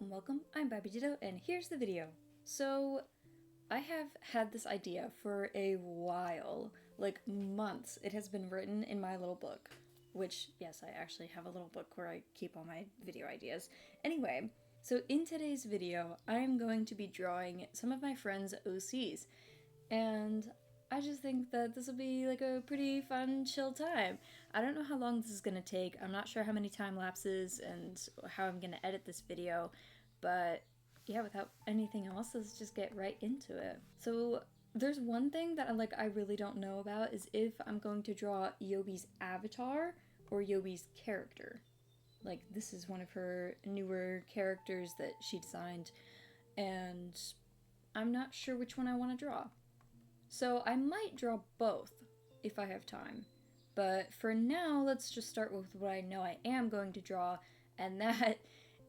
Welcome, I'm Bobby Ditto, and here's the video. So, I have had this idea for a while, like months. It has been written in my little book, which, yes, I actually have a little book where I keep all my video ideas. Anyway, so in today's video, I'm going to be drawing some of my friends' OCs, and I just think that this will be like a pretty fun, chill time. I don't know how long this is going to take. I'm not sure how many time lapses and how I'm going to edit this video, but yeah, without anything else, let's just get right into it. So there's one thing that I really don't know about is if I'm going to draw Yobi's avatar or Yobi's character. Like, this is one of her newer characters that she designed, and I'm not sure which one I want to draw. So I might draw both if I have time, but for now let's just start with what I know I am going to draw, and that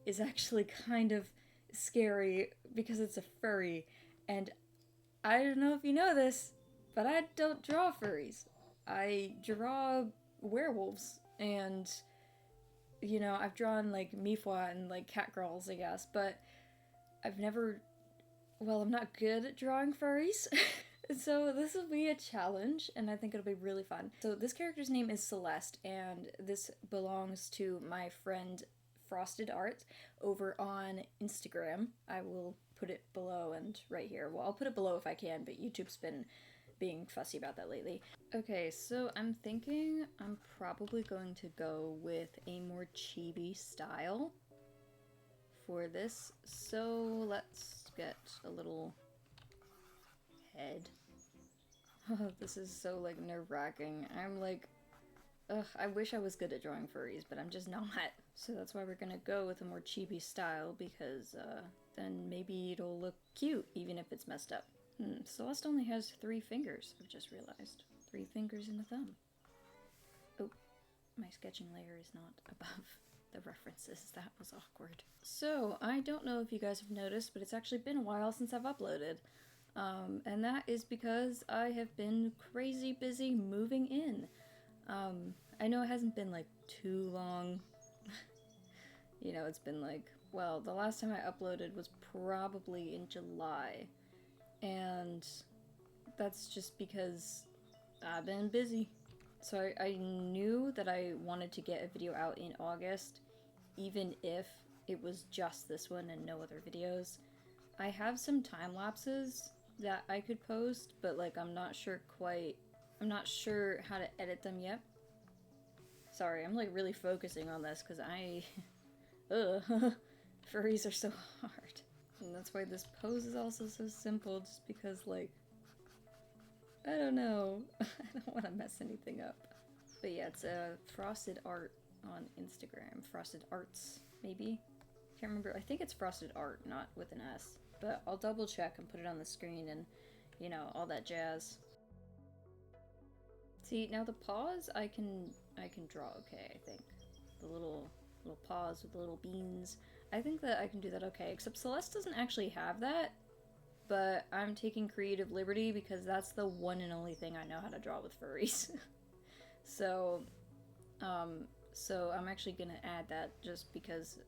is actually kind of scary because it's a furry, and I don't know if you know this, but I don't draw furries. I draw werewolves, and you know, I've drawn like Mifwa and like cat girls, I guess, but I've never, well, I'm not good at drawing furries. So this will be a challenge, and I think it'll be really fun. So this character's name is Celeste, and this belongs to my friend Frosted Art over on Instagram. I will put it below and right here. Well, I'll put it below if I can, but YouTube's been being fussy about that lately. Okay, so I'm thinking I'm probably going to go with a more chibi style for this. So let's get a little head. Oh, this is so like nerve-wracking. I'm like, ugh, I wish I was good at drawing furries, but I'm just not. So that's why we're gonna go with a more chibi style, because then maybe it'll look cute even if it's messed up. Celeste only has 3 fingers, I've just realized. 3 fingers and a thumb. Oh, my sketching layer is not above the references. That was awkward. So, I don't know if you guys have noticed, but it's actually been a while since I've uploaded. And that is because I have been crazy busy moving in. I know it hasn't been like too long. You know, it's been like, well, the last time I uploaded was probably in July. And that's just because I've been busy. So I knew that I wanted to get a video out in August, even if it was just this one and no other videos. I have some time lapses that I could post, but like I'm not sure how to edit them yet. Sorry, I'm like really focusing on this because furries are so hard. And that's why this pose is also so simple, just because like, I don't know, I don't want to mess anything up. But yeah, it's a Frosted Art on Instagram, Frosted Arts, maybe? Can't remember, I think it's Frosted Art, not with an S. But I'll double check and put it on the screen and, you know, all that jazz. See, now the paws I can draw okay, I think. The little paws with the little beans. I think that I can do that okay, except Celeste doesn't actually have that, but I'm taking creative liberty because that's the one and only thing I know how to draw with furries. So I'm actually gonna add that just because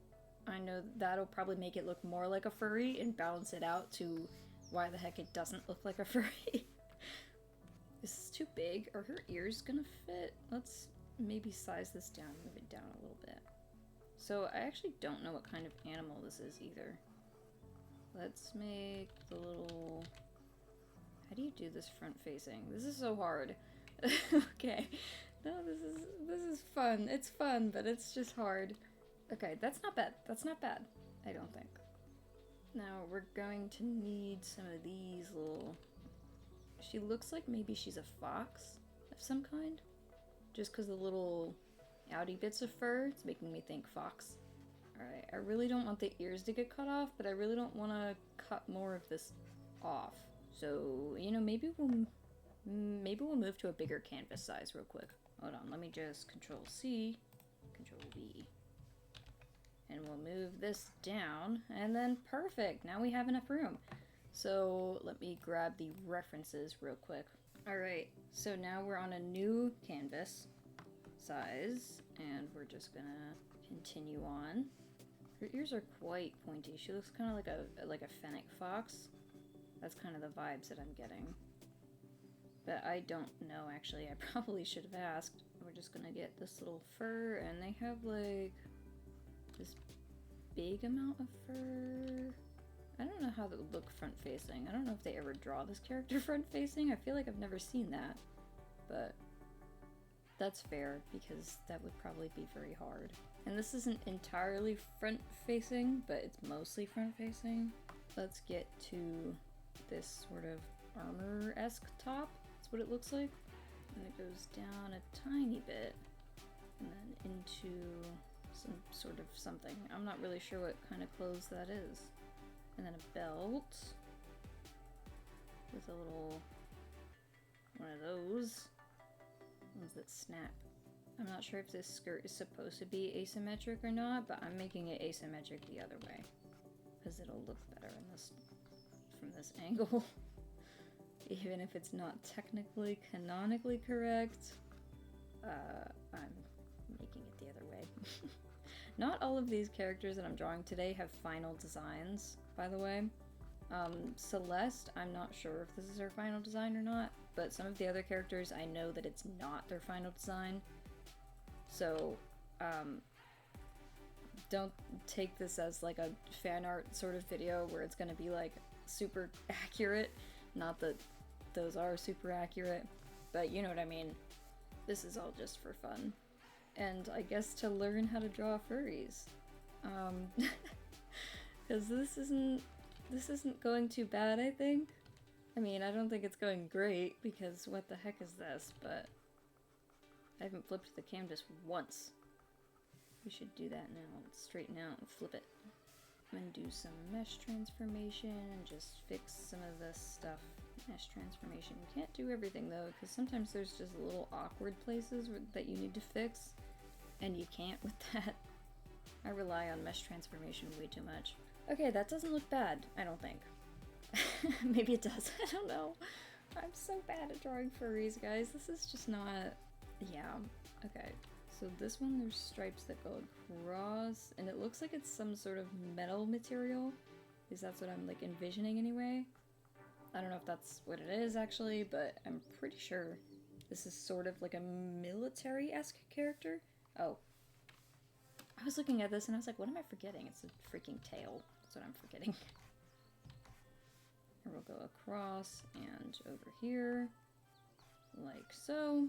I know that'll probably make it look more like a furry and balance it out to why the heck it doesn't look like a furry. This is too big. Are her ears gonna fit? Let's maybe size this down, move it down a little bit. So I actually don't know what kind of animal this is either. Let's make the little... How do you do this front facing? This is so hard. Okay. No, this is fun. It's fun, but it's just hard. Okay, that's not bad. That's not bad, I don't think. Now, we're going to need some of these little... She looks like maybe she's a fox of some kind. Just because the little outy bits of fur, it's making me think fox. Alright, I really don't want the ears to get cut off, but I really don't want to cut more of this off. So, you know, maybe we'll move to a bigger canvas size real quick. Hold on, let me just Control-C, Control-V. And we'll move this down, and then perfect! Now we have enough room. So let me grab the references real quick. Alright, so now we're on a new canvas size, and we're just gonna continue on. Her ears are quite pointy. She looks kind of like a fennec fox. That's kind of the vibes that I'm getting. But I don't know, actually. I probably should have asked. We're just gonna get this little fur, and they have, like, this big amount of fur. I don't know how that would look front-facing. I don't know if they ever draw this character front-facing. I feel like I've never seen that. But that's fair, because that would probably be very hard. And this isn't entirely front-facing, but it's mostly front-facing. Let's get to this sort of armor-esque top. That's what it looks like. And it goes down a tiny bit, and then into some sort of something. I'm not really sure what kind of clothes that is. And then a belt with a little one of those ones that snap. I'm not sure if this skirt is supposed to be asymmetric or not, but I'm making it asymmetric the other way because it'll look better in this from this angle. Even if it's not technically canonically correct, I'm making it the other way. Not all of these characters that I'm drawing today have final designs, by the way. Celeste, I'm not sure if this is her final design or not, but some of the other characters, I know that it's not their final design. So, don't take this as like a fan art sort of video where it's gonna be like super accurate. Not that those are super accurate, but you know what I mean. This is all just for fun. And I guess to learn how to draw furries. Because this isn't going too bad, I think. I mean, I don't think it's going great, because what the heck is this, but I haven't flipped the canvas once. We should do that now. Straighten out and flip it. And do some mesh transformation and just fix some of this stuff. Mesh transformation. We can't do everything though, because sometimes there's just little awkward places that you need to fix, and you can't with that. I rely on mesh transformation way too much. Okay, that doesn't look bad, I don't think. Maybe it does, I don't know. I'm so bad at drawing furries, guys. This is just not... Yeah, okay. So this one, there's stripes that go across, and it looks like it's some sort of metal material, because that's what I'm like envisioning anyway. I don't know if that's what it is actually, but I'm pretty sure this is sort of like a military-esque character. Oh. I was looking at this and I was like, what am I forgetting? It's a freaking tail. That's what I'm forgetting. Here we'll go across and over here, like so.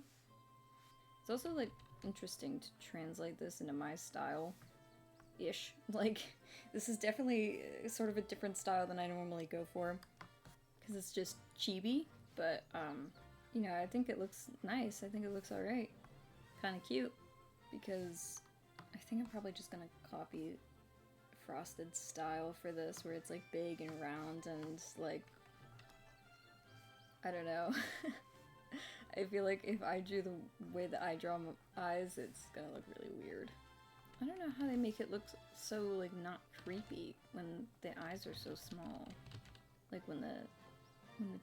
It's also like interesting to translate this into my style-ish. Like, this is definitely sort of a different style than I normally go for, because it's just chibi, but you know, I think it looks nice. I think it looks alright. Kind of cute, because I think I'm probably just gonna copy Frosted style for this, where it's like big and round and like, I don't know. I feel like if I drew the way that I draw my eyes, it's gonna look really weird. I don't know how they make it look so like not creepy when the eyes are so small. Like when the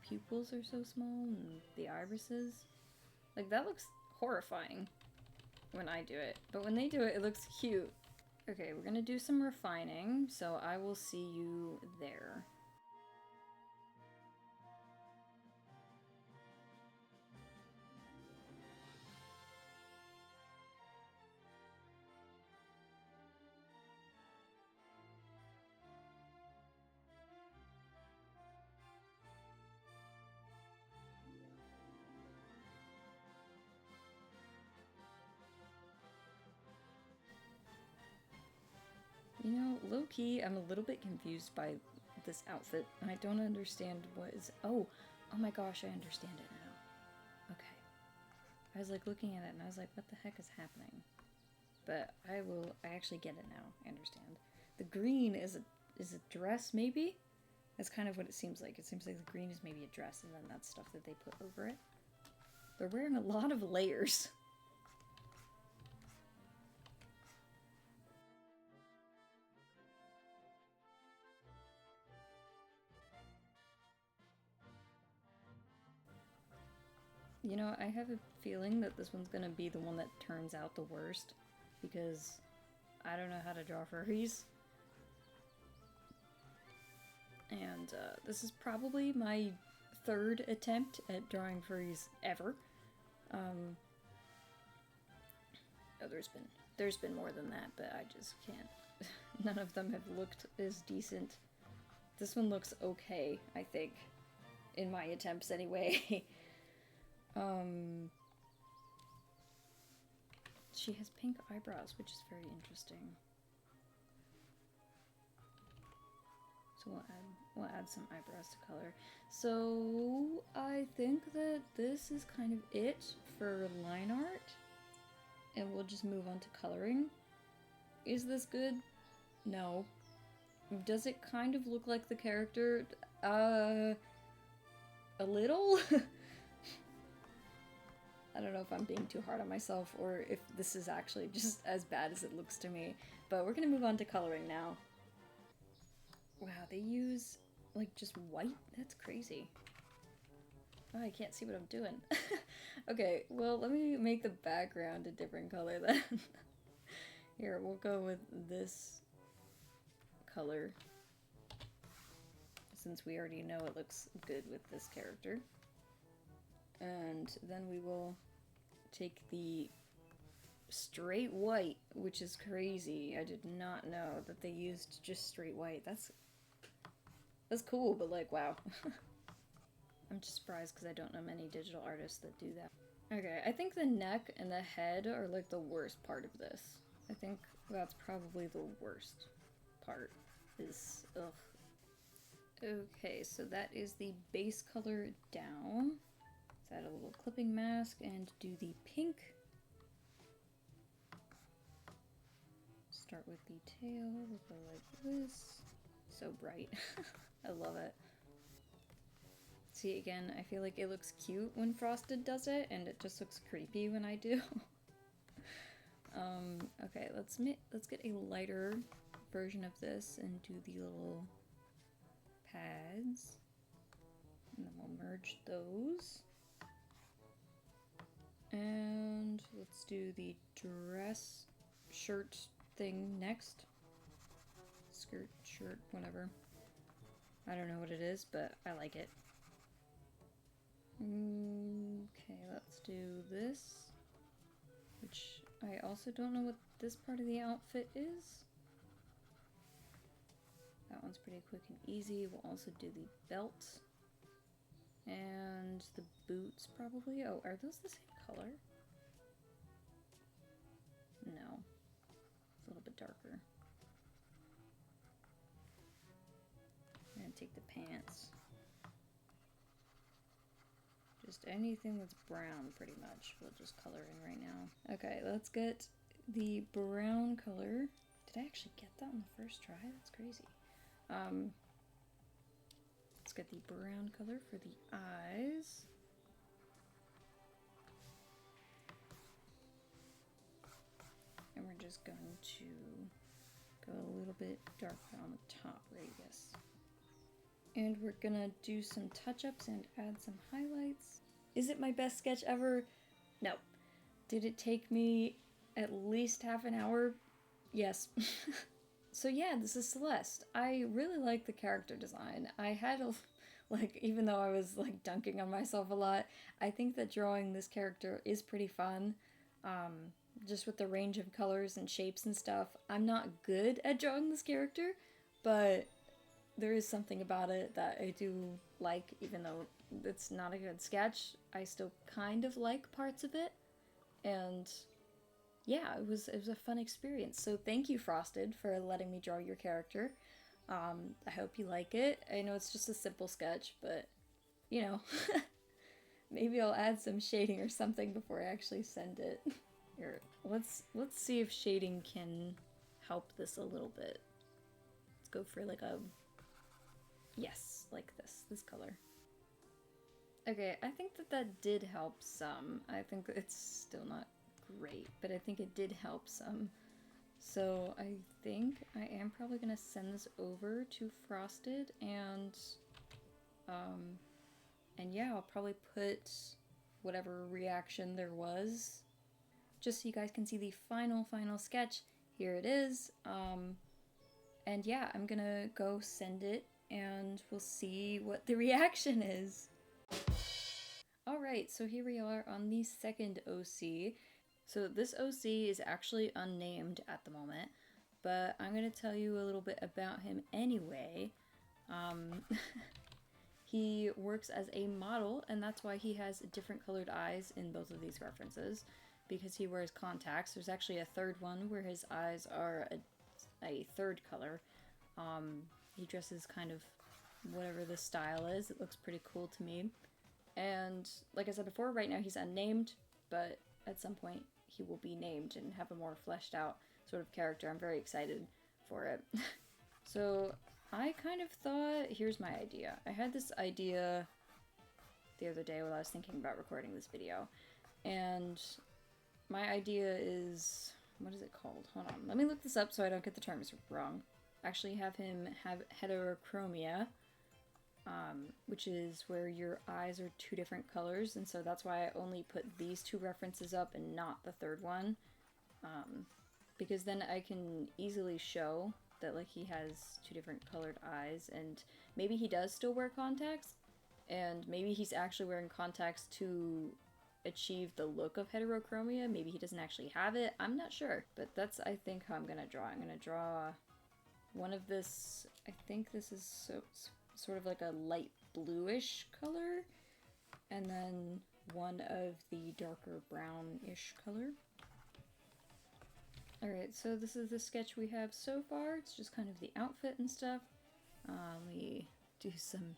pupils are so small and the irises. Like that looks horrifying when I do it, but when they do it, it looks cute. Okay, we're gonna do some refining, so I will see you there. You know, low-key, I'm a little bit confused by this outfit. I don't understand what is... Oh my gosh, I understand it now. Okay. I was like looking at it and I was like, what the heck is happening? But I actually get it now. I understand. The green is a dress, maybe? That's kind of what it seems like. It seems like the green is maybe a dress, and then that's stuff that they put over it. They're wearing a lot of layers. You know, I have a feeling that this one's gonna be the one that turns out the worst, because I don't know how to draw furries. and this is probably my third attempt at drawing furries ever. Oh, there's been more than that, but I just can't. None of them have looked as decent. This one looks okay, I think, in my attempts anyway. She has pink eyebrows, which is very interesting. So we'll add some eyebrows to color. So I think that this is kind of it for line art, and we'll just move on to coloring. Is this good? No. Does it kind of look like the character? A little? I don't know if I'm being too hard on myself or if this is actually just as bad as it looks to me, but we're gonna move on to coloring now. Wow, they use, like, just white? That's crazy. Oh, I can't see what I'm doing. Okay, well, let me make the background a different color then. Here, we'll go with this color, since we already know it looks good with this character. And then we will take the straight white, which is crazy. I did not know that they used just straight white. That's cool, but like, wow. I'm just surprised because I don't know many digital artists that do that. Okay, I think the neck and the head are like the worst part of this. I think that's probably the worst part is, ugh. Okay, so that is the base color down. Let's add a little clipping mask and do the pink. Start with the tail, we'll go like this. So bright. I love it. See, again, I feel like it looks cute when Frosted does it, and it just looks creepy when I do. Okay, let's get a lighter version of this and do the little pads. And then we'll merge those. And let's do the dress shirt thing next. Skirt, shirt, whatever. I don't know what it is, but I like it. Okay, let's do this, which I also don't know what this part of the outfit is. That one's pretty quick and easy. We'll also do the belt and the boots probably. Oh, are those the same color? No, it's a little bit darker. I'm gonna take the pants. Just anything that's brown, pretty much. We'll just color in right now. Okay, let's get the brown color. Did I actually get that on the first try? That's crazy. Let's get the brown color for the eyes. And we're just going to go a little bit darker on the top radius. And we're gonna do some touch-ups and add some highlights. Is it my best sketch ever? No. Did it take me at least half an hour? Yes. So yeah, this is Celeste. I really like the character design. I had like, even though I was like dunking on myself a lot, I think that drawing this character is pretty fun. Just with the range of colors and shapes and stuff. I'm not good at drawing this character, but there is something about it that I do like, even though it's not a good sketch. I still kind of like parts of it, and yeah, it was a fun experience. So thank you, Frosted, for letting me draw your character. I hope you like it. I know it's just a simple sketch, but you know, maybe I'll add some shading or something before I actually send it. Here, let's see if shading can help this a little bit. Let's go for like a, yes, like this color. Okay, I think that did help some. I think it's still not great, but I think it did help some. So I think I am probably gonna send this over to Frosted, and yeah, I'll probably put whatever reaction there was, just so you guys can see the final sketch. Here it is. And yeah, I'm gonna go send it and we'll see what the reaction is. Alright, so here we are on the second OC. So this OC is actually unnamed at the moment, but I'm going to tell you a little bit about him anyway. He works as a model, and that's why he has different colored eyes in both of these references, because he wears contacts. There's actually a third one where his eyes are a third color. He dresses kind of whatever the style is. It looks pretty cool to me. And like I said before, right now he's unnamed, but at some point he will be named and have a more fleshed out sort of character. I'm very excited for it. So I kind of thought, here's my idea. I had this idea the other day while I was thinking about recording this video, and my idea is, what is it called? Hold on, let me look this up so I don't get the terms wrong. Actually have him have heterochromia, which is where your eyes are two different colors, and so that's why I only put these two references up and not the third one, because then I can easily show that like he has two different colored eyes, and maybe he does still wear contacts, and maybe he's actually wearing contacts to achieve the look of heterochromia. Maybe he doesn't actually have it. I'm not sure, but that's I think how I'm gonna draw. I'm gonna draw one of this, I think this is sort of like a light bluish color, and then one of the darker brownish color. Alright, so this is the sketch we have so far. It's just kind of the outfit and stuff. Let me do some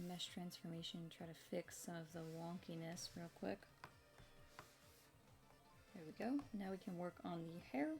mesh transformation, try to fix some of the wonkiness real quick. There we go. Now we can work on the hair.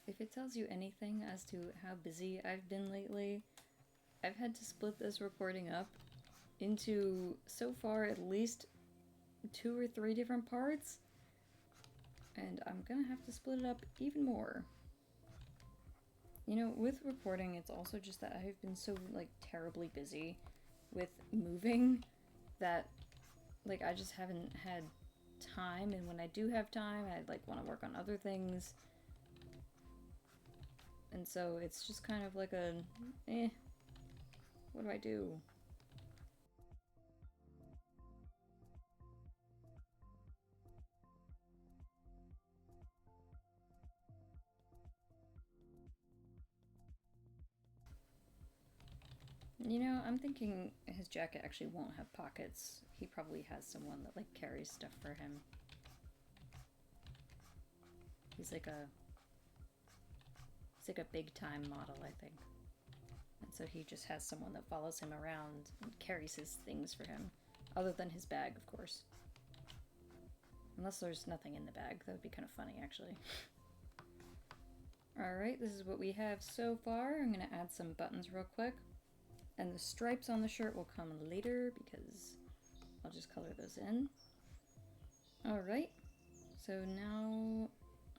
If it tells you anything as to how busy I've been lately, I've had to split this recording up into, so far, at least 2 or 3 different parts, and I'm gonna have to split it up even more. You know, with recording, it's also just that I've been so, like, terribly busy with moving that, like, I just haven't had time, and when I do have time, I, like, want to work on other things. And so it's just kind of like a, what do I do? You know, I'm thinking his jacket actually won't have pockets. He probably has someone that, like, carries stuff for him. He's like a big-time model, I think. And so he just has someone that follows him around and carries his things for him. Other than his bag, of course. Unless there's nothing in the bag. That would be kind of funny, actually. Alright, this is what we have so far. I'm going to add some buttons real quick. And the stripes on the shirt will come later because I'll just color those in. Alright, so now...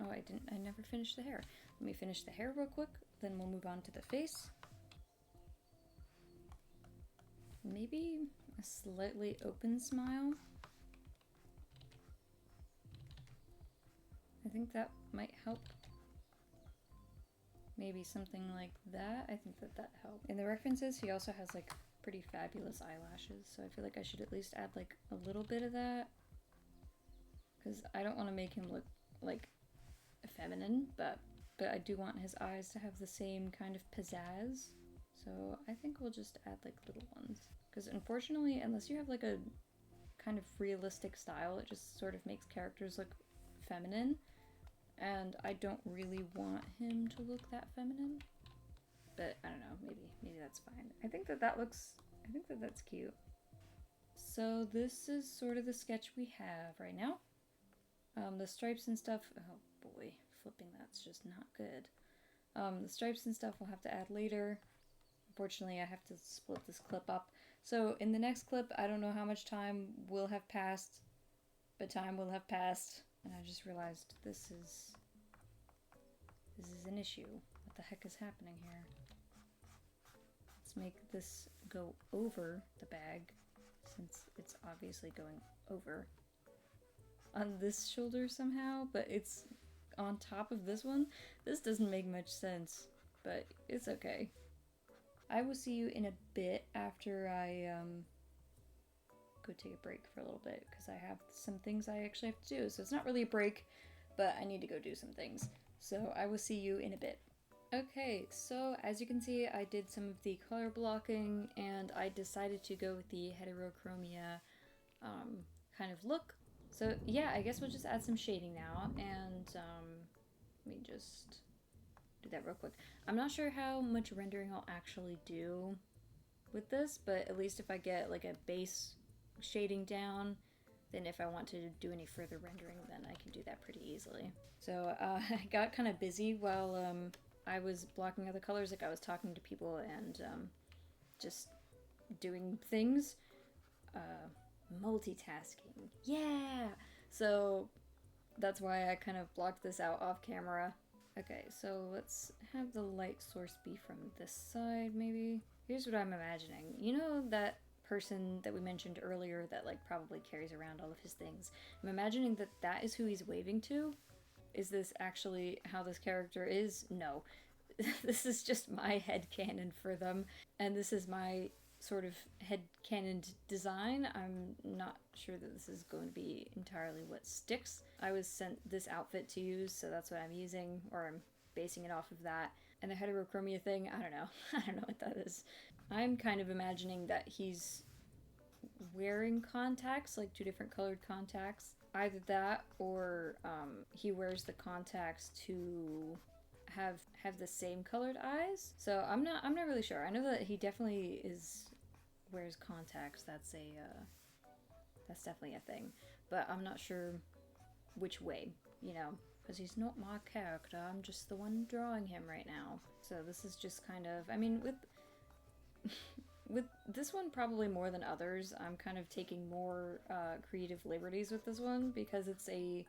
Oh, I never finished the hair. Let me finish the hair real quick, then we'll move on to the face. Maybe a slightly open smile. I think that might help. Maybe something like that. I think that helped. In the references, he also has like pretty fabulous eyelashes, so I feel like I should at least add like a little bit of that. Because I don't want to make him look like feminine, but I do want his eyes to have the same kind of pizzazz. So I think we'll just add like little ones. Because unfortunately, unless you have like a kind of realistic style, it just sort of makes characters look feminine. And I don't really want him to look that feminine. but I don't know, maybe that's fine. I think that's cute. So this is sort of the sketch we have right now. The stripes and stuff, oh boy, flipping that's just not good. The stripes and stuff we'll have to add later. Unfortunately, I have to split this clip up. So in the next clip, I don't know how much time will have passed, but time will have passed. And I just realized this is an issue. What the heck is happening here? Let's make this go over the bag, since it's obviously going over on this shoulder somehow, but it's on top of this one. This doesn't make much sense, but it's okay. I will see you in a bit after I go take a break for a little bit, because I have some things I actually have to do. So it's not really a break, but I need to go do some things. So I will see you in a bit. Okay, so as you can see, I did some of the color blocking, and I decided to go with the heterochromia kind of look. So yeah, I guess we'll just add some shading now, and let me just do that real quick. I'm not sure how much rendering I'll actually do with this, but at least if I get like a base shading down, then if I want to do any further rendering, then I can do that pretty easily. So I got kind of busy while I was blocking other colors, like I was talking to people and just doing things. Multitasking. Yeah! So that's why I kind of blocked this out off camera. Okay, so let's have the light source be from this side, maybe? Here's what I'm imagining. You know that person that we mentioned earlier that like probably carries around all of his things? I'm imagining that that is who he's waving to. Is this actually how this character is? No. This is just my headcanon for them, and this is my sort of headcanon design. I'm not sure that this is going to be entirely what sticks. I was sent this outfit to use, so that's what I'm using, or I'm basing it off of that. And the heterochromia thing, I don't know. I don't know what that is. I'm kind of imagining that he's wearing contacts, like 2 different colored contacts. Either that, or he wears the contacts to have the same colored eyes. So I'm not really sure. I know that he definitely wears contacts. That's definitely a thing. But I'm not sure which way, you know, because he's not my character. I'm just the one drawing him right now. So this is just kind of, I mean, with this one probably more than others, I'm kind of taking more creative liberties with this one because it's a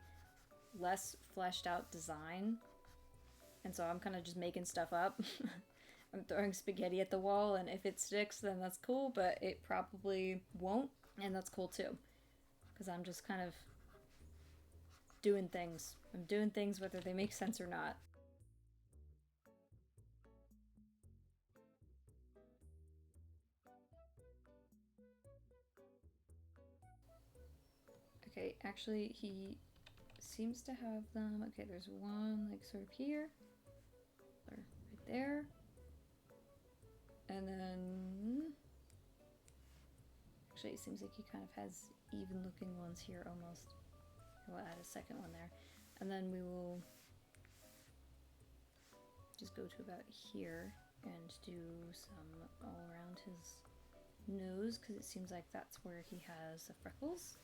less fleshed out design. And so I'm kind of just making stuff up. I'm throwing spaghetti at the wall, and if it sticks, then that's cool, but it probably won't, and that's cool too. Because I'm just kind of doing things. I'm doing things whether they make sense or not. Okay, actually, he seems to have them. Okay, there's one, like, sort of here. Or right there. And then... Actually, it seems like he kind of has even-looking ones here, almost. We'll add a second one there. And then we will just go to about here and do some all around his nose, because it seems like that's where he has the freckles.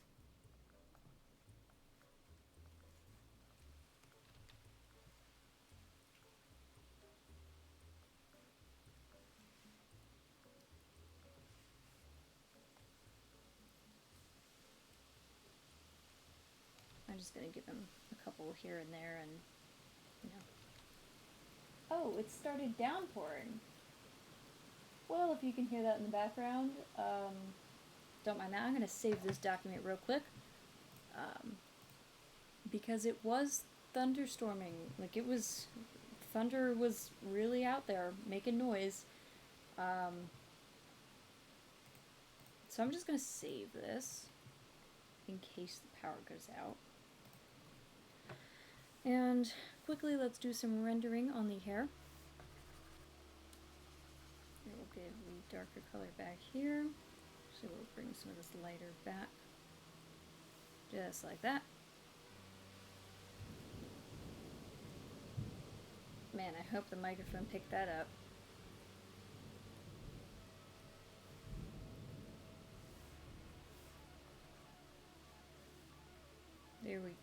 I'm just gonna give him a couple here and there, and you know. Oh, it started downpouring. Well, if you can hear that in the background, don't mind that. I'm gonna save this document real quick, because it was thunderstorming. Like, it was, thunder was really out there making noise. So I'm just gonna save this in case the power goes out. And quickly, let's do some rendering on the hair. We'll give the darker color back here. So we'll bring some of this lighter back. Just like that. Man, I hope the microphone picked that up.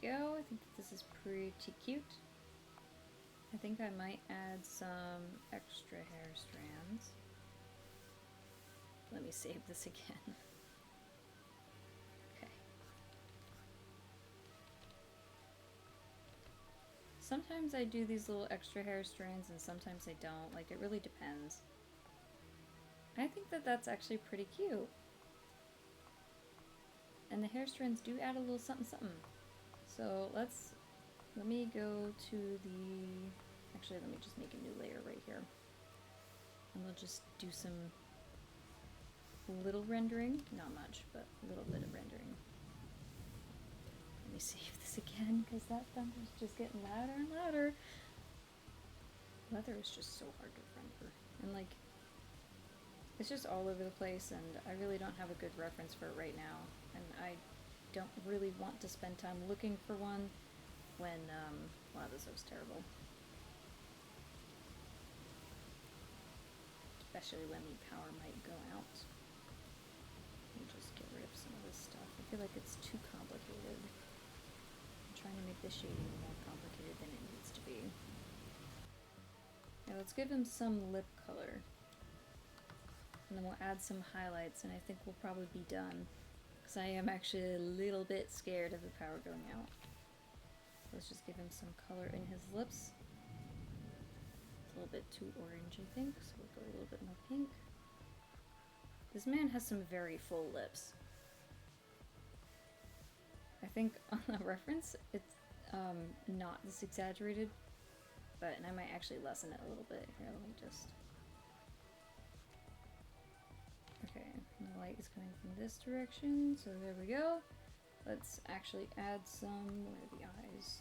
go. I think that this is pretty cute. I think I might add some extra hair strands. Let me save this again. Okay. Sometimes I do these little extra hair strands and sometimes I don't. Like, it really depends. I think that that's actually pretty cute. And the hair strands do add a little something something. So let me go to the, actually let me just make a new layer right here. And we'll just do some little rendering, not much, but a little bit of rendering. Let me save this again, because that thunder's just getting louder and louder. Leather is just so hard to render. And like, it's just all over the place, and I really don't have a good reference for it right now. And I don't really want to spend time looking for one when, wow, this looks terrible. Especially when the power might go out. Let me just get rid of some of this stuff. I feel like it's too complicated. I'm trying to make the shading more complicated than it needs to be. Now let's give him some lip color. And then we'll add some highlights, and I think we'll probably be done. Because I am actually a little bit scared of the power going out. Let's just give him some color in his lips. It's a little bit too orange, I think, so we'll go a little bit more pink. This man has some very full lips. I think on the reference, it's not this exaggerated, but, and I might actually lessen it a little bit. Here, let me just... Okay, and the light is coming from this direction, so there we go. Let's actually add some, where are the eyes?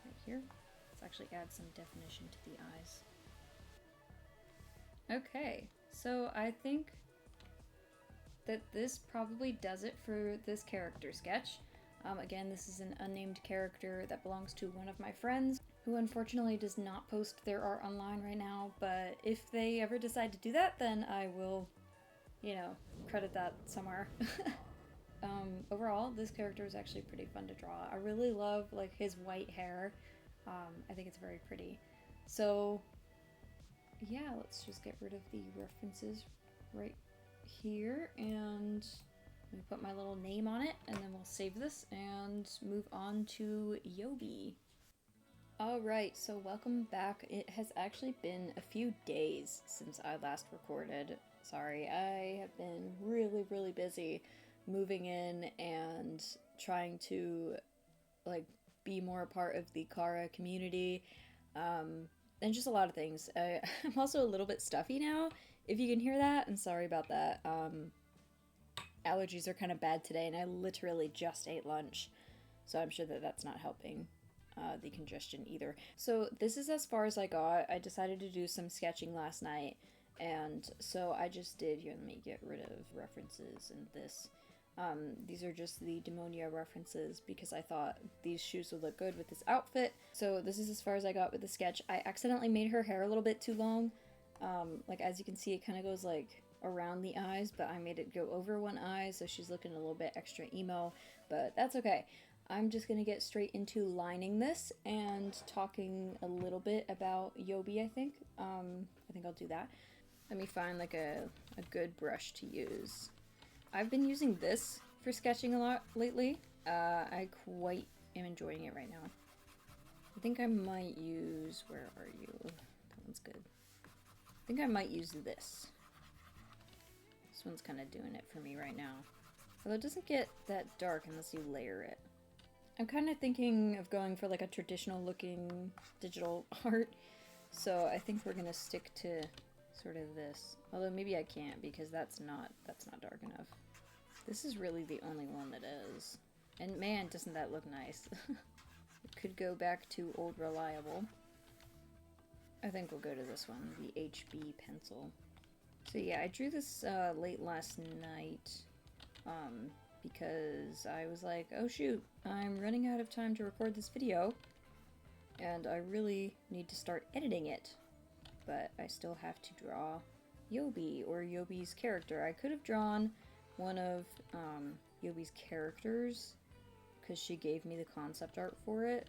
Right here. Let's actually add some definition to the eyes. Okay, so I think that this probably does it for this character sketch. Again, this is an unnamed character that belongs to one of my friends, who unfortunately does not post their art online right now, but if they ever decide to do that, then I will, you know, credit that somewhere. Overall, this character is actually pretty fun to draw. I really love, like, his white hair. I think it's very pretty. So, yeah, let's just get rid of the references right here, and let me put my little name on it, and then we'll save this and move on to Yobi. Alright, so welcome back. It has actually been a few days since I last recorded. Sorry, I have been really busy moving in and trying to, like, be more a part of the Cara community, and just a lot of things. I'm also a little bit stuffy now, if you can hear that. I'm sorry about that. Allergies are kind of bad today, and I literally just ate lunch, so I'm sure that that's not helping the congestion either. So this is as far as I got. I decided to do some sketching last night, and so I just did, here, let me get rid of references in this. These are just the Demonia references because I thought these shoes would look good with this outfit. So this is as far as I got with the sketch. I accidentally made her hair a little bit too long. Like, as you can see, it kind of goes like around the eyes, but I made it go over one eye, so she's looking a little bit extra emo, but that's okay. I'm just gonna get straight into lining this and talking a little bit about Yobi, I think. I think I'll do that. Let me find like a good brush to use. I've been using this for sketching a lot lately. I quite am enjoying it right now. I think I might use, where are you? That one's good. I think I might use this. This one's kind of doing it for me right now. Although it doesn't get that dark unless you layer it. I'm kind of thinking of going for like a traditional looking digital art. So I think we're gonna stick to sort of this. Although maybe I can't because that's not dark enough. This is really the only one that is. And man, doesn't that look nice. It could go back to old reliable. I think we'll go to this one, the HB pencil. So yeah, I drew this late last night because I was like, oh shoot, I'm running out of time to record this video and I really need to start editing it. But I still have to draw Yobi, or Yobi's character. I could have drawn one of Yobi's characters because she gave me the concept art for it,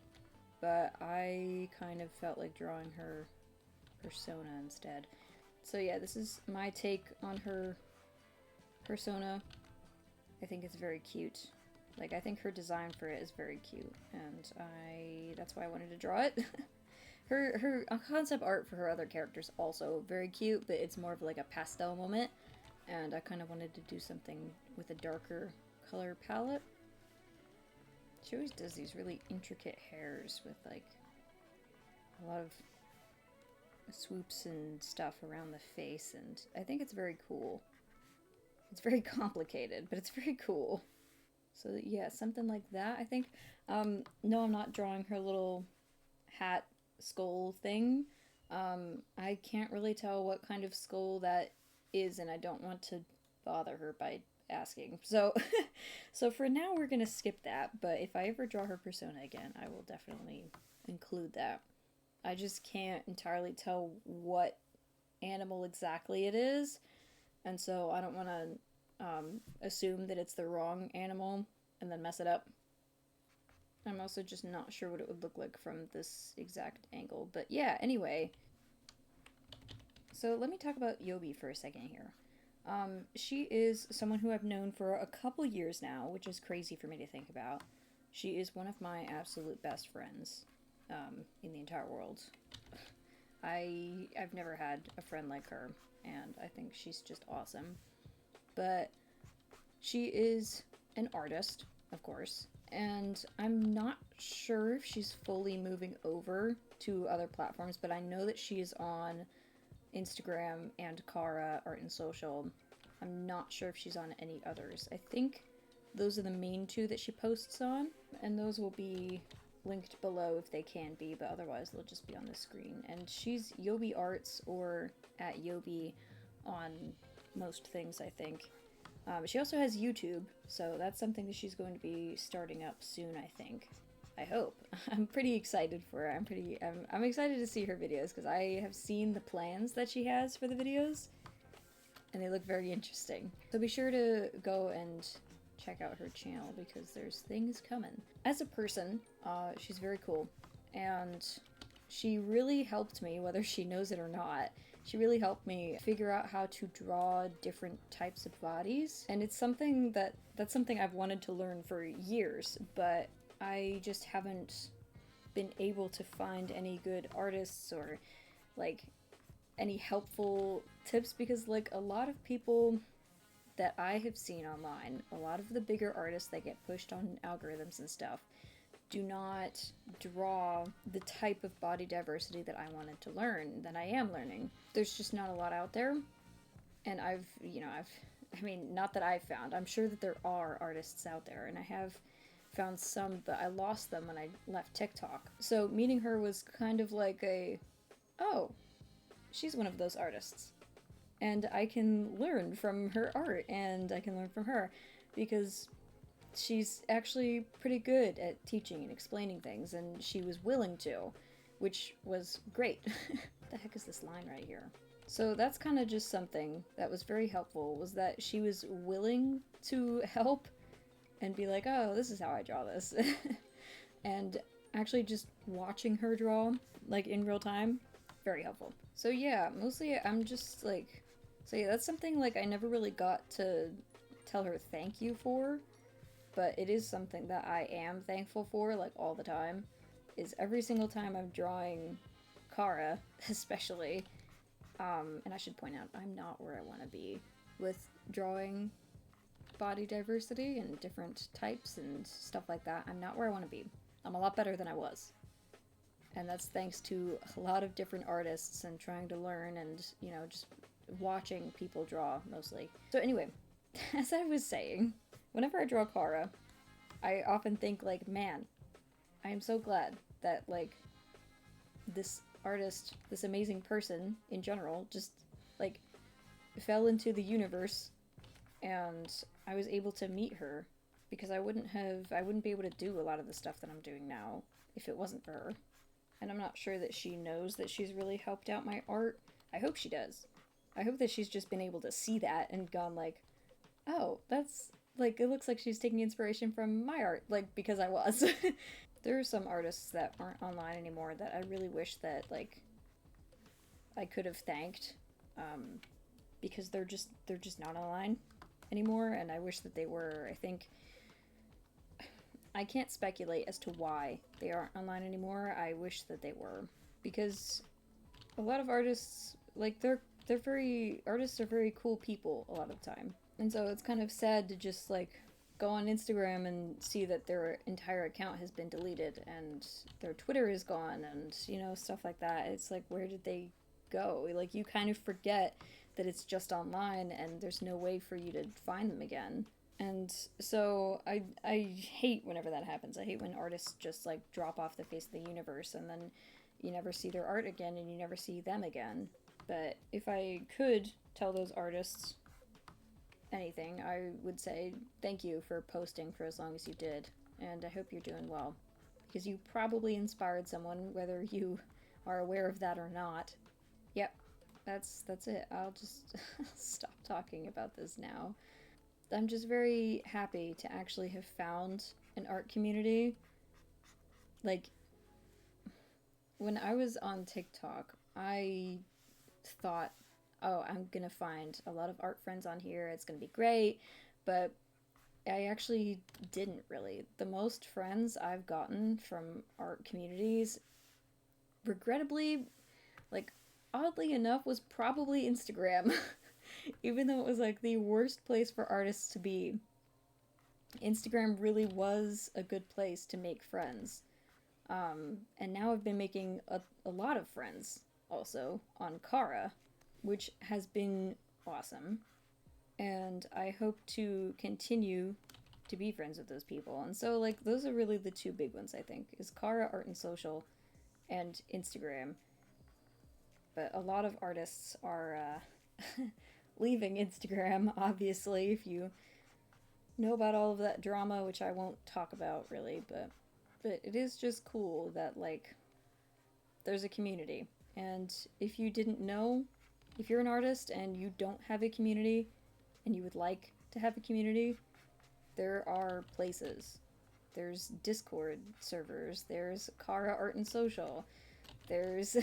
but I kind of felt like drawing her persona instead. So yeah, this is my take on her persona. I think it's very cute. Like, I think her design for it is very cute, and that's why I wanted to draw it. Her concept art for her other characters also very cute, but it's more of like a pastel moment, and I kind of wanted to do something with a darker color palette. She always does these really intricate hairs with like a lot of swoops and stuff around the face, and I think it's very cool. It's very complicated, but it's very cool. So yeah, something like that, I think. No, I'm not drawing her little hat skull thing. I can't really tell what kind of skull that is, and I don't want to bother her by asking. So, so for now we're gonna skip that, but if I ever draw her persona again, I will definitely include that. I just can't entirely tell what animal exactly it is, and so I don't want to assume that it's the wrong animal and then mess it up. I'm also just not sure what it would look like from this exact angle. But yeah, anyway. So let me talk about Yobi for a second here. She is someone who I've known for a couple years now, which is crazy for me to think about. She is one of my absolute best friends in the entire world. I've never had a friend like her, and I think she's just awesome. But she is an artist, of course, and I'm not sure if she's fully moving over to other platforms, but I know that she is on Instagram and Cara Art Social. I'm not sure if she's on any others. I think those are the main two that she posts on, and those will be linked below if they can be, but otherwise they'll just be on the screen. And she's Yobi Arts, or at Yobi on most things, I think. She also has YouTube, so that's something that she's going to be starting up soon, I think. I hope. I'm pretty excited for her. I'm excited to see her videos, because I have seen the plans that she has for the videos, and they look very interesting. So be sure to go and check out her channel, because there's things coming. As a person, she's very cool, and she really helped me, whether she knows it or not. She really helped me figure out how to draw different types of bodies, and it's something that's something I've wanted to learn for years, but I just haven't been able to find any good artists or like any helpful tips, because like a lot of people that I have seen online, a lot of the bigger artists that get pushed on algorithms and stuff, do not draw the type of body diversity that I wanted to learn, that I am learning. There's just not a lot out there, and I mean, not that I've found, I'm sure that there are artists out there, and I have found some, but I lost them when I left TikTok. So meeting her was kind of like oh, she's one of those artists, and I can learn from her art, and I can learn from her, because she's actually pretty good at teaching and explaining things, and she was willing to, which was great. What the heck is this line right here? So that's kind of just something that was very helpful, was that she was willing to help and be like, oh, this is how I draw this. And actually just watching her draw, like in real time, very helpful. So yeah, mostly I'm just like, so yeah, that's something like I never really got to tell her thank you for, but it is something that I am thankful for, like, all the time, is every single time I'm drawing Cara, especially, and I should point out, I'm not where I want to be with drawing body diversity and different types and stuff like that. I'm not where I want to be. I'm a lot better than I was. And that's thanks to a lot of different artists and trying to learn and, you know, just watching people draw, mostly. So anyway, as I was saying, whenever I draw Cara, I often think, like, man, I am so glad that, like, this artist, this amazing person in general, just, like, fell into the universe, and I was able to meet her, because I wouldn't be able to do a lot of the stuff that I'm doing now if it wasn't for her. And I'm not sure that she knows that she's really helped out my art. I hope she does. I hope that she's just been able to see that and gone like, oh, that's Like, it looks like she's taking inspiration from my art, like, because I was. There are some artists that aren't online anymore that I really wish that, like, I could have thanked, because they're just not online anymore, and I wish that they were. I think I can't speculate as to why they aren't online anymore. I wish that they were, because a lot of artists, like, they're very artists are very cool people a lot of the time, and so it's kind of sad to just like go on Instagram and see that their entire account has been deleted and their Twitter is gone, and stuff like that. It's like, where did they go? Like, you kind of forget that it's just online and there's no way for you to find them again. And so I hate whenever that happens. I hate when artists just like drop off the face of the universe and then you never see their art again and you never see them again. But if I could tell those artists anything, I would say thank you for posting for as long as you did, and I hope you're doing well, because you probably inspired someone, whether you are aware of that or not. Yep, that's it. I'll just stop talking about this now. I'm just very happy to actually have found an art community. Like, when I was on TikTok, I thought, oh, I'm gonna find a lot of art friends on here, it's gonna be great, but I actually didn't really. The most friends I've gotten from art communities, regrettably, like, oddly enough, was probably Instagram. Even though it was like the worst place for artists to be, Instagram really was a good place to make friends. And now I've been making a lot of friends also on Cara, which has been awesome. And I hope to continue to be friends with those people. And so, like, those are really the two big ones, I think, is Cara Art and Social and Instagram. But a lot of artists are leaving Instagram, obviously, if you know about all of that drama, which I won't talk about really, but it is just cool that, like, there's a community. And if you didn't know, if you're an artist and you don't have a community and you would like to have a community, there are places. There's Discord servers, there's Cara Art and Social, there's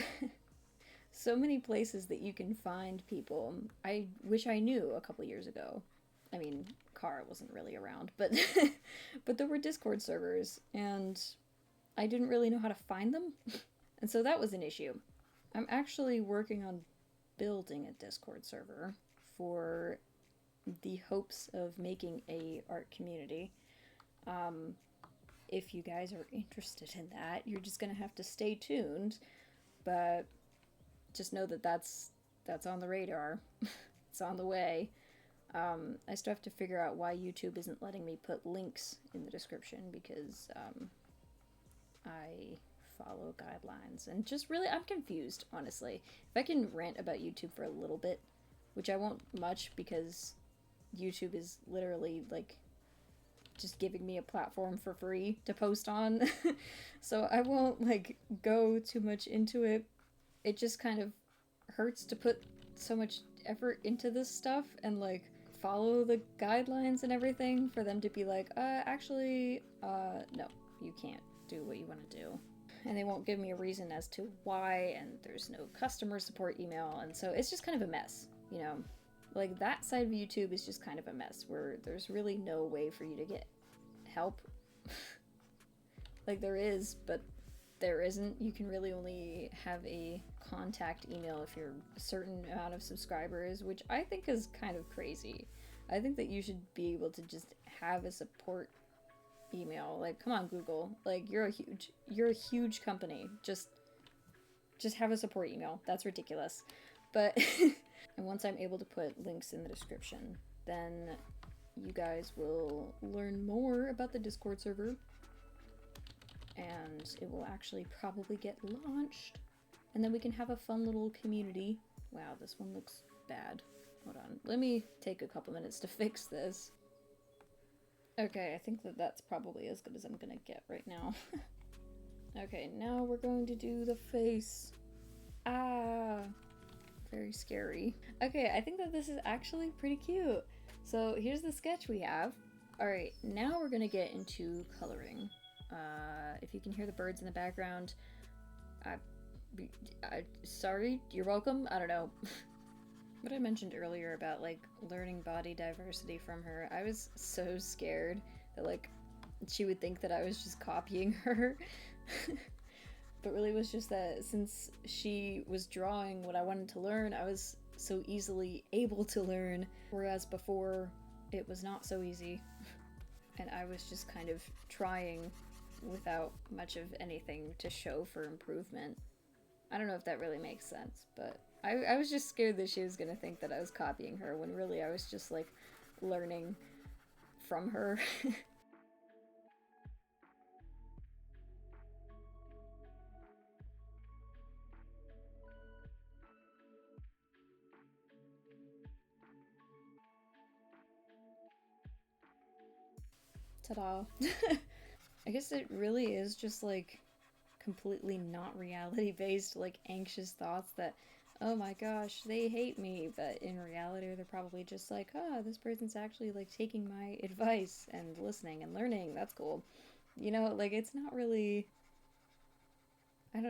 so many places that you can find people. I wish I knew a couple years ago. I mean, Cara wasn't really around, but but there were Discord servers, and I didn't really know how to find them. And so that was an issue. I'm actually working on building a Discord server for the hopes of making a art community. If you guys are interested in that, you're just gonna have to stay tuned, but just know that that's on the radar. It's on the way. I still have to figure out why YouTube isn't letting me put links in the description, because I follow guidelines, and just really, I'm confused, honestly. If I can rant about YouTube for a little bit, which I won't much, because YouTube is literally, like, just giving me a platform for free to post on. So I won't, like, go too much into it. It just kind of hurts to put so much effort into this stuff and, like, follow the guidelines and everything for them to be like, actually, no, you can't do what you want to do. And they won't give me a reason as to why, and there's no customer support email, and so it's just kind of a mess, you know? Like, that side of YouTube is just kind of a mess, where there's really no way for you to get help. Like, there is, but there isn't. You can really only have a contact email if you're a certain amount of subscribers, which I think is kind of crazy. I think that you should be able to just have a support email. Like, come on, Google. Like, you're a huge company. Just have a support email. That's ridiculous. But and once I'm able to put links in the description, then you guys will learn more about the Discord server, and it will actually probably get launched, and then we can have a fun little community. Wow, this one looks bad. Hold on, let me take a couple minutes to fix this. Okay, I think that that's probably as good as I'm gonna get right now. Okay, now we're going to do the face. Ah, very scary. Okay, I think that this is actually pretty cute. So here's the sketch we have. Alright, now we're gonna get into coloring. If you can hear the birds in the background, sorry, you're welcome, I don't know. What I mentioned earlier about, like, learning body diversity from her, I was so scared that, like, she would think that I was just copying her. But really it was just that since she was drawing what I wanted to learn, I was so easily able to learn, whereas before it was not so easy. And I was just kind of trying without much of anything to show for improvement. I don't know if that really makes sense, but I was just scared that she was gonna think that I was copying her, when really I was just, like, learning from her. Ta-da. I guess it really is just, like, completely not reality-based, like, anxious thoughts that, oh my gosh, they hate me, but in reality they're probably just like, oh, this person's actually, like, taking my advice and listening and learning, that's cool. You know, like, it's not really... I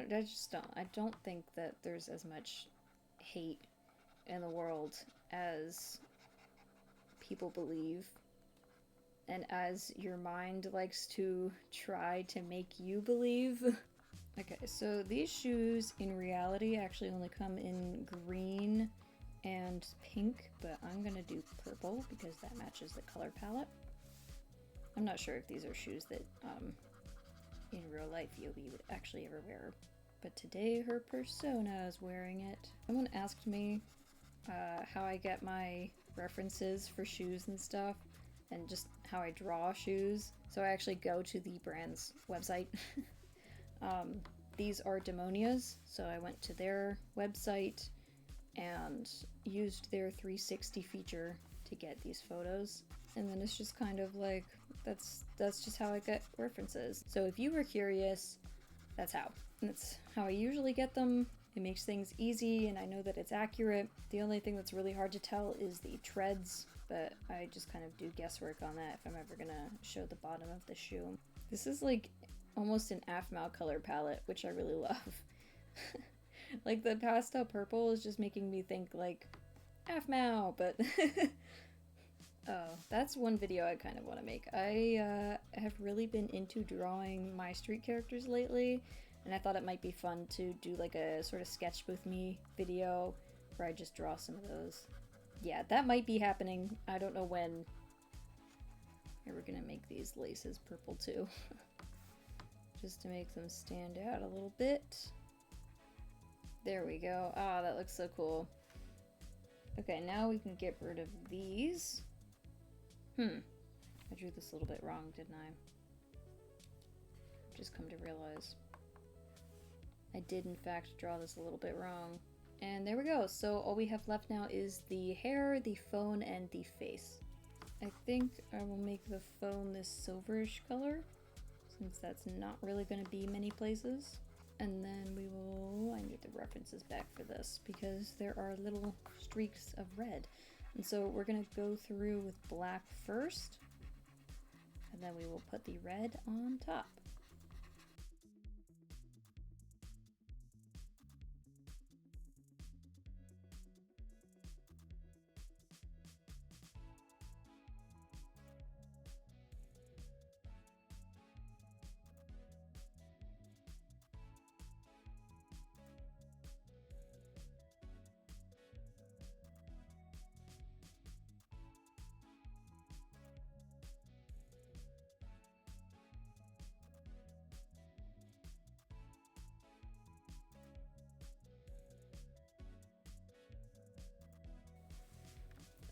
don't think that there's as much hate in the world as people believe, and as your mind likes to try to make you believe. Okay, so these shoes in reality actually only come in green and pink, but I'm gonna do purple because that matches the color palette. I'm not sure if these are shoes that in real life Yobi would actually ever wear, but today her persona is wearing it. Someone asked me how I get my references for shoes and stuff, and just how I draw shoes. So I actually go to the brand's website. These are Demonia's, so I went to their website and used their 360 feature to get these photos. And then it's just kind of like, that's just how I get references. So if you were curious, that's how. That's how I usually get them. It makes things easy, and I know that it's accurate. The only thing that's really hard to tell is the treads, but I just kind of do guesswork on that if I'm ever gonna show the bottom of the shoe. This is like almost an AFMAO color palette, which I really love. Like, the pastel purple is just making me think like AFMAO, but oh, that's one video I kind of want to make. I have really been into drawing my street characters lately, and I thought it might be fun to do like a sort of sketch with me video where I just draw some of those. Yeah, that might be happening. I don't know when. Here, we're gonna make these laces purple too. Just to make them stand out a little bit. There we go. Ah, that looks so cool. Okay, now we can get rid of these. I drew this a little bit wrong, didn't I? Just come to realize. I did in fact draw this a little bit wrong. And there we go. So all we have left now is the hair, the phone, and the face. I think I will make the phone this silverish color, since that's not really going to be many places. And then we will... I need the references back for this, because there are little streaks of red. And so we're going to go through with black first, and then we will put the red on top.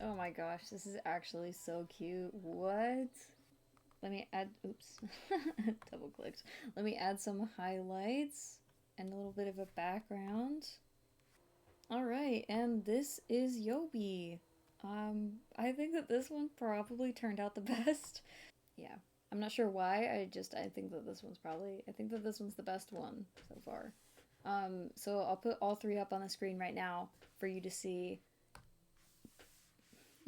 Oh my gosh, this is actually so cute. What? Let me add, oops, double clicked. Let me add some highlights and a little bit of a background. All right, and this is Yobi. I think that this one probably turned out the best. Yeah, I'm not sure why, I think that this one's the best one so far. So I'll put all three up on the screen right now for you to see.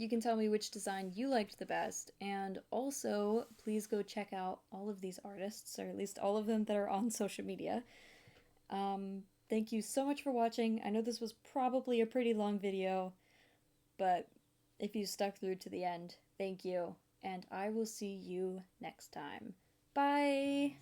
You can tell me which design you liked the best, and also please go check out all of these artists, or at least all of them that are on social media. Thank you so much for watching. I know this was probably a pretty long video, but if you stuck through to the end, thank you, and I will see you next time. Bye!